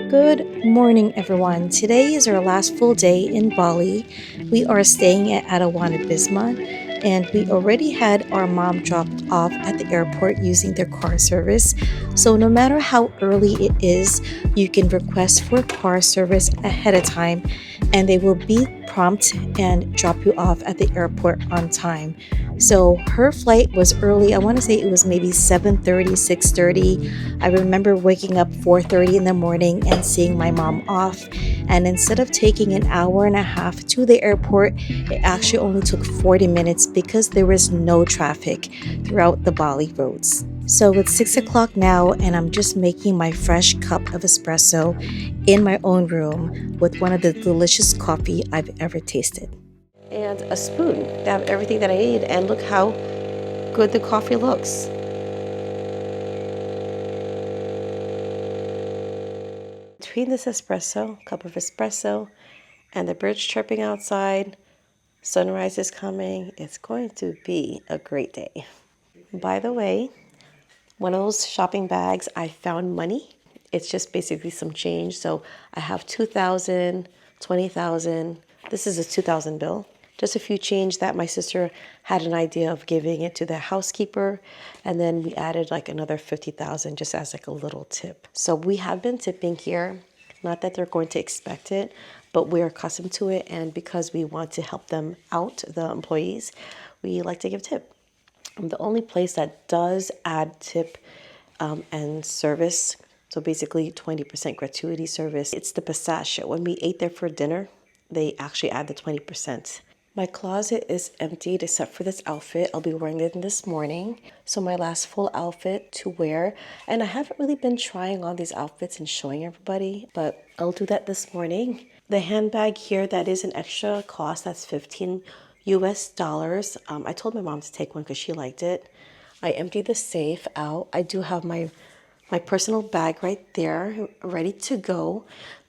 Good morning, everyone. Today is our last full day in Bali. We are staying at Adiwana, Bisma, and we already had our mom dropped off at the airport using their car service. So, no matter how early it is, you can request for car service ahead of time, and they will be prompt and drop you off at the airport on time. So her flight was early. I want to say it was maybe 7:30, 6:30. I remember waking up 4:30 in the morning and seeing my mom off. And instead of taking an hour and a half to the airport, it actually only took 40 minutes because there was no traffic throughout the Bali roads. So it's 6 o'clock now, and I'm just making my fresh cup of espresso in my own room with one of the delicious coffee I've ever tasted. And a spoon to have everything that I need, and look how good the coffee looks. Between this cup of espresso, and the birds chirping outside, sunrise is coming, it's going to be a great day. By the way, one of those shopping bags, I found money. It's just basically some change. So I have 2,000, 20,000. This is a 2,000 bill. Just a few change that my sister had an idea of giving it to the housekeeper. And then we added like another 50,000 just as like a little tip. So we have been tipping here. Not that they're going to expect it, but we're accustomed to it. And because we want to help them out, the employees, we like to give tip. The only place that does add tip and service, so basically 20% gratuity service, it's the Passage. When we ate there for dinner, they actually add the 20%. My closet is emptied except for this outfit. I'll be wearing it this morning. So my last full outfit to wear. And I haven't really been trying on these outfits and showing everybody, but I'll do that this morning. The handbag here, that is an extra cost. That's $15 US. I told my mom to take one because she liked it. I emptied the safe out. I do have my personal bag right there, ready to go.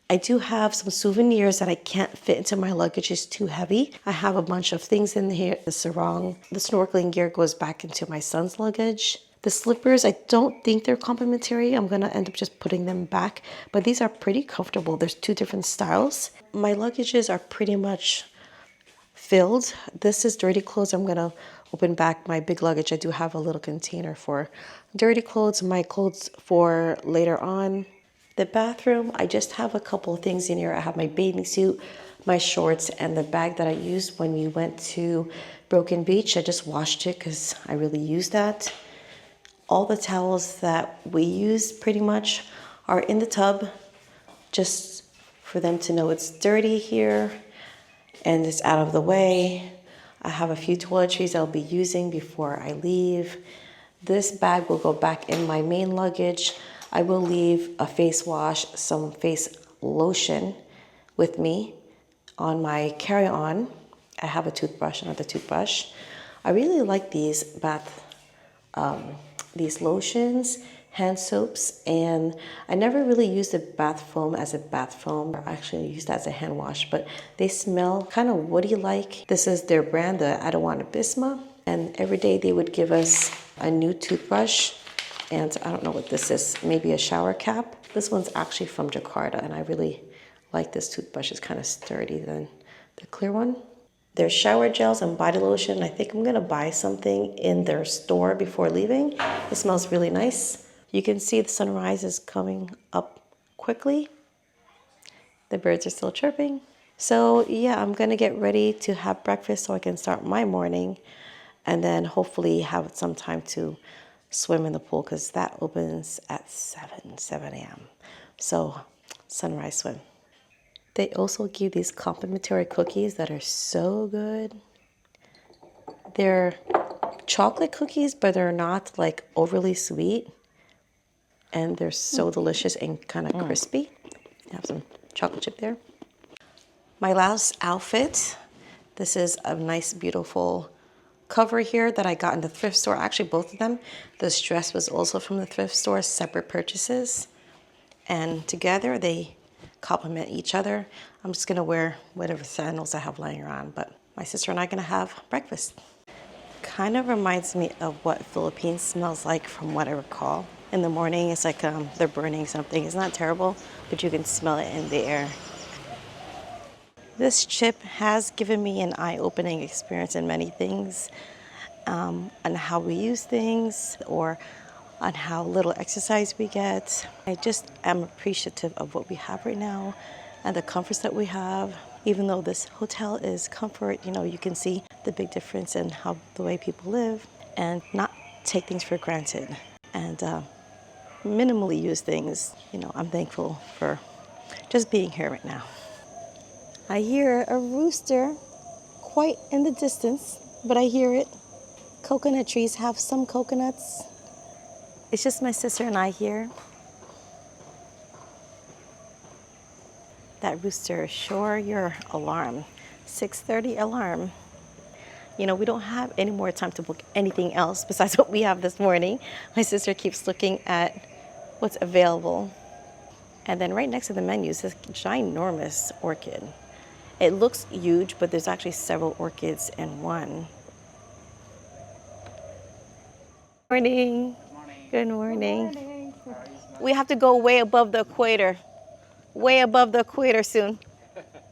I do have some souvenirs that I can't fit into my luggage. It's too heavy. I have a bunch of things in here. The sarong, the snorkeling gear goes back into my son's luggage. The slippers, I don't think they're complimentary. I'm gonna end up just putting them back, but these are pretty comfortable. There's two different styles. My luggages are pretty much filled. This is dirty clothes. I'm gonna open back my big luggage. I do have a little container for dirty clothes, my clothes for later on. The bathroom, I just have a couple of things in here. I have my bathing suit, my shorts, and the bag that I used when we went to Broken Beach. I just washed it because I really used that. All the towels that we use pretty much are in the tub, just for them to know it's dirty here and it's out of the way. I have a few toiletries I'll be using before I leave. This bag will go back in my main luggage. I will leave a face wash, some face lotion with me on my carry-on. I have a toothbrush, another toothbrush. I really like these these lotions, hand soaps, and I never really used the bath foam as a bath foam. I actually used that as a hand wash, but they smell kind of woody-like. This is their brand, the Adiwana Bisma, and every day they would give us a new toothbrush. And I don't know what this is, maybe a shower cap. This one's actually from Jakarta, and I really like this toothbrush. It's kind of sturdy than the clear one. There's shower gels and body lotion. I think I'm gonna buy something in their store before leaving. It smells really nice. You can see the sunrise is coming up quickly. The birds are still chirping. So yeah, I'm gonna get ready to have breakfast so I can start my morning, and then hopefully have some time to swim in the pool because that opens at 7 a.m. So sunrise swim. They also give these complimentary cookies that are so good. They're chocolate cookies, but they're not like overly sweet. And they're so delicious and kind of crispy. Have some chocolate chip there. My last outfit. This is a nice, beautiful cover here that I got in the thrift store. Actually, both of them. This dress was also from the thrift store, separate purchases. And together they complement each other. I'm just gonna wear whatever sandals I have lying around, but my sister and I are gonna have breakfast. Kind of reminds me of what Philippines smells like from what I recall. in the morning. It's like they're burning something. It's not terrible, but you can smell it in the air. This trip has given me an eye-opening experience in many things, on how we use things or on how little exercise we get. I just am appreciative of what we have right now and the comforts that we have. Even though this hotel is comfort, you know, you can see the big difference in how the way people live and not take things for granted and minimally use things. You know, I'm thankful for just being here right now. I hear a rooster quite in the distance, but I hear it. Coconut trees have some coconuts. It's just my sister and I here. That rooster, sure your alarm. 6:30 alarm. You know, we don't have any more time to book anything else besides what we have this morning. My sister keeps looking at what's available. And then right next to the menu is this ginormous orchid. It looks huge, but there's actually several orchids in one. Morning. Good morning. We have to go way above the equator. Way above the equator soon.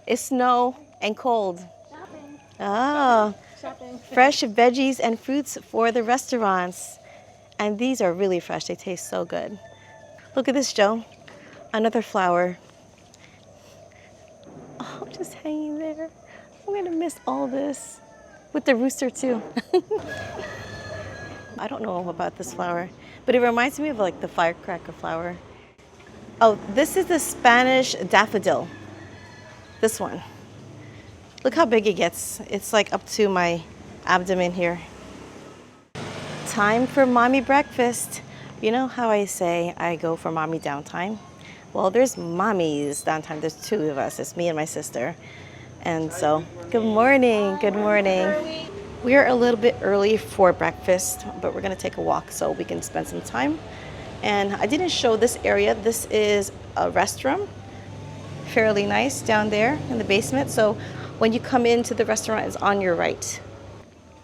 It's snow and cold. Shopping. Oh, Shopping. fresh veggies and fruits for the restaurants. And these are really fresh. They taste so good. Look at this, Joe. Another flower. Oh, just hanging there. I'm gonna miss all this. With the rooster too. I don't know about this flower, but it reminds me of like the firecracker flower. Oh, this is the Spanish daffodil. This one. Look how big it gets. It's like up to my abdomen here. Time for mommy breakfast. You know how I say I go for mommy downtime? Well, there's mommy's downtime. There's two of us. It's me and my sister. And so, good morning. Good morning. We are a little bit early for breakfast, but we're gonna take a walk so we can spend some time. And I didn't show this area. This is a restroom, fairly nice down there in the basement. So when you come into the restaurant, it's on your right.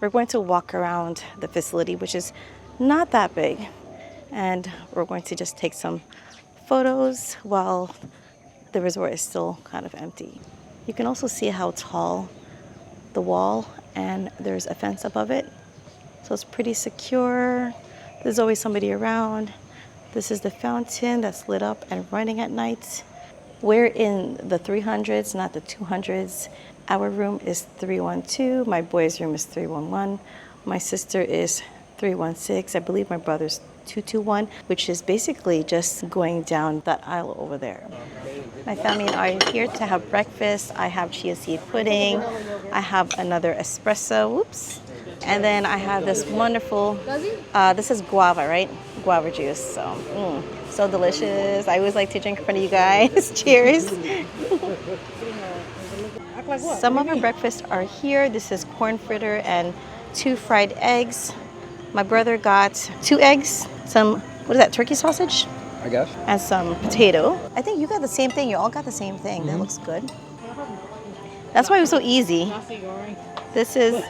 We're going to walk around the facility, which is not that big. And we're going to just take some photos while the resort is still kind of empty. You can also see how tall the wall and there's a fence above it. So it's pretty secure. There's always somebody around. This is the fountain that's lit up and running at night. We're in the 300s, not the 200s. Our room is 312. My boy's room is 311. My sister is 316. I believe my brother's 221, which is basically just going down that aisle over there. My family and I are here to have breakfast. I have chia seed pudding. I have another espresso. Whoops. And then I have this wonderful, this is guava, right? Guava juice. So delicious. I always like to drink in front of you guys. Cheers. Some of our breakfasts are here. This is corn fritter and 2 fried eggs. My brother got 2 eggs, some, what is that, turkey sausage? I guess. And some potato. I think you got the same thing. You all got the same thing. That looks good. That's why it was so easy. This is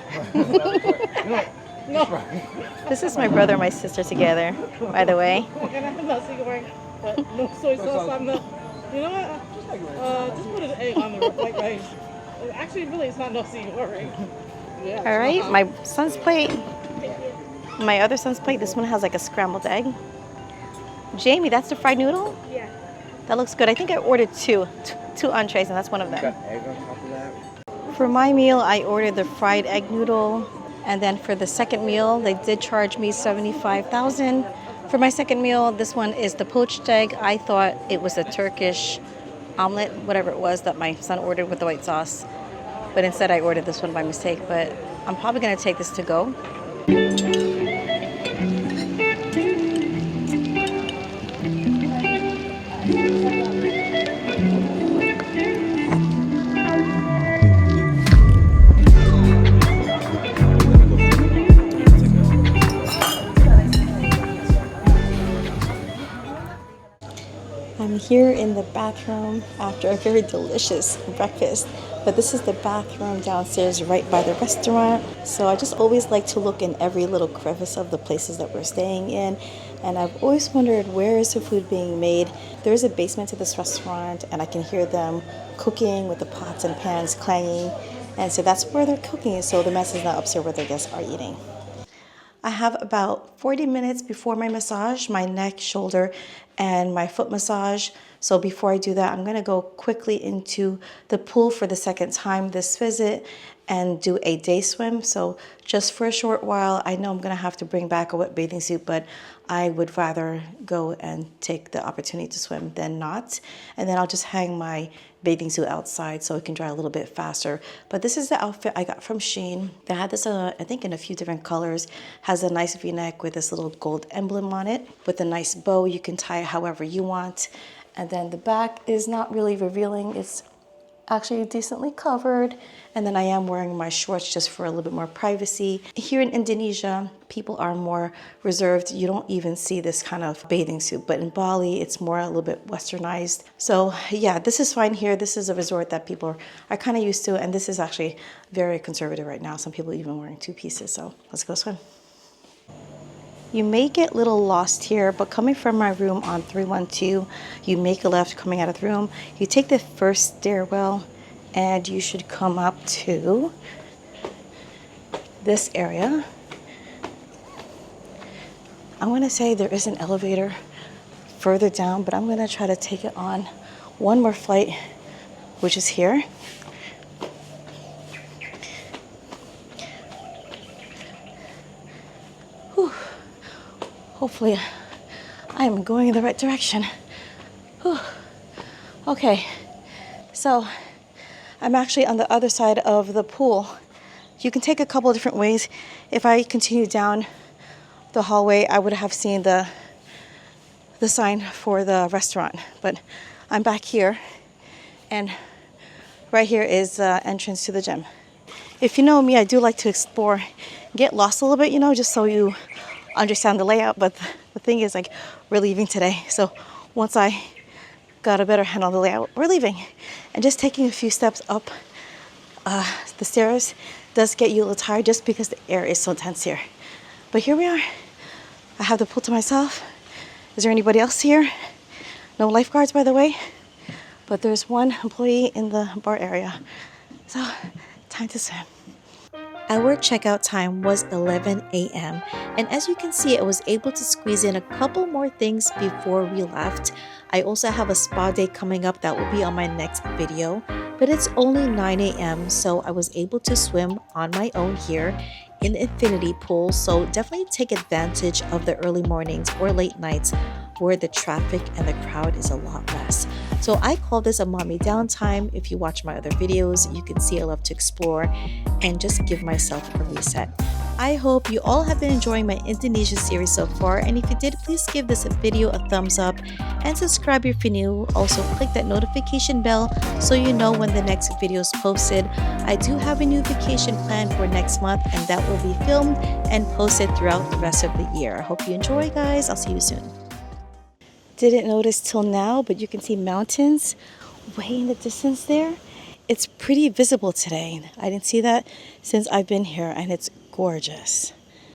this is my brother and my sister together, by the way. No soy sauce on the. You know what? Just put an egg on the white rice. Actually, really, it's not nasi goreng. Yeah. All right, my son's plate. My other son's plate. This one has like a scrambled egg. Jamie, that's the fried noodle? Yeah. That looks good. I think I ordered two entrees, and that's one of them. Got egg on top of that. For my meal, I ordered the fried egg noodle, and then for the second meal, they did charge me $75,000. For my second meal, this one is the poached egg. I thought it was a Turkish omelet, whatever it was that my son ordered with the white sauce, but instead I ordered this one by mistake. But I'm probably gonna take this to go. I'm here in the bathroom after a very delicious breakfast, but this is the bathroom downstairs right by the restaurant. So I just always like to look in every little crevice of the places that we're staying in And I've always wondered, where is the food being made? There is a basement to this restaurant, and I can hear them cooking with the pots and pans clanging. And so that's where they're cooking, so the mess is not upstairs where the guests are eating. I have about 40 minutes before my massage, my neck, shoulder, and my foot massage. So before I do that, I'm gonna go quickly into the pool for the second time this visit and do a day swim. So just for a short while, I know I'm gonna have to bring back a wet bathing suit, but I would rather go and take the opportunity to swim than not. And then I'll just hang my bathing suit outside so it can dry a little bit faster. But this is the outfit I got from Shein. They had this, I think, in a few different colors. Has a nice V-neck with this little gold emblem on it with a nice bow. You can tie it however you want. And then the back is not really revealing. It's actually decently covered. And then I am wearing my shorts just for a little bit more privacy. Here in Indonesia, people are more reserved. You don't even see this kind of bathing suit, but in Bali, it's more a little bit westernized. So yeah, this is fine here. This is a resort that people are kind of used to, and this is actually very conservative right now. Some people are even wearing 2 pieces, so let's go swim. You may get a little lost here, but coming from my room on 312, you make a left coming out of the room. You take the first stairwell and you should come up to this area. I'm gonna say there is an elevator further down, but I'm gonna try to take it on one more flight, which is here. Whew. Hopefully I am going in the right direction. Whew. Okay, so I'm actually on the other side of the pool. You can take a couple of different ways. If I continue down the hallway, I would have seen the sign for the restaurant, but I'm back here, and right here is the entrance to the gym. If you know me, I do like to explore, get lost a little bit, you know, just so you understand the layout. But the thing is, like, we're leaving today, so once I got a better handle on the layout, we're leaving. And just taking a few steps up the stairs does get you a little tired just because the air is so intense here. But here we are. I have the pool to myself. Is there anybody else here? No lifeguards, by the way, but there's one employee in the bar area. So time to swim. Our checkout time was 11 a.m. and as you can see, I was able to squeeze in a couple more things before we left. I also have a spa day coming up that will be on my next video, but it's only 9 a.m. so I was able to swim on my own here in the infinity pool. So definitely take advantage of the early mornings or late nights where the traffic and the crowd is a lot less. So I call this a mommy downtime. If you watch my other videos, you can see I love to explore and just give myself a reset. I hope you all have been enjoying my Indonesia series so far, and if you did, please give this video a thumbs up and subscribe if you're new. Also click that notification bell so you know when the next video is posted. I do have a new vacation planned for next month, and that will be filmed and posted throughout the rest of the year. I hope you enjoy, guys. I'll see you soon. Didn't notice till now, but you can see mountains way in the distance there. It's pretty visible today. I didn't see that since I've been here, and it's gorgeous.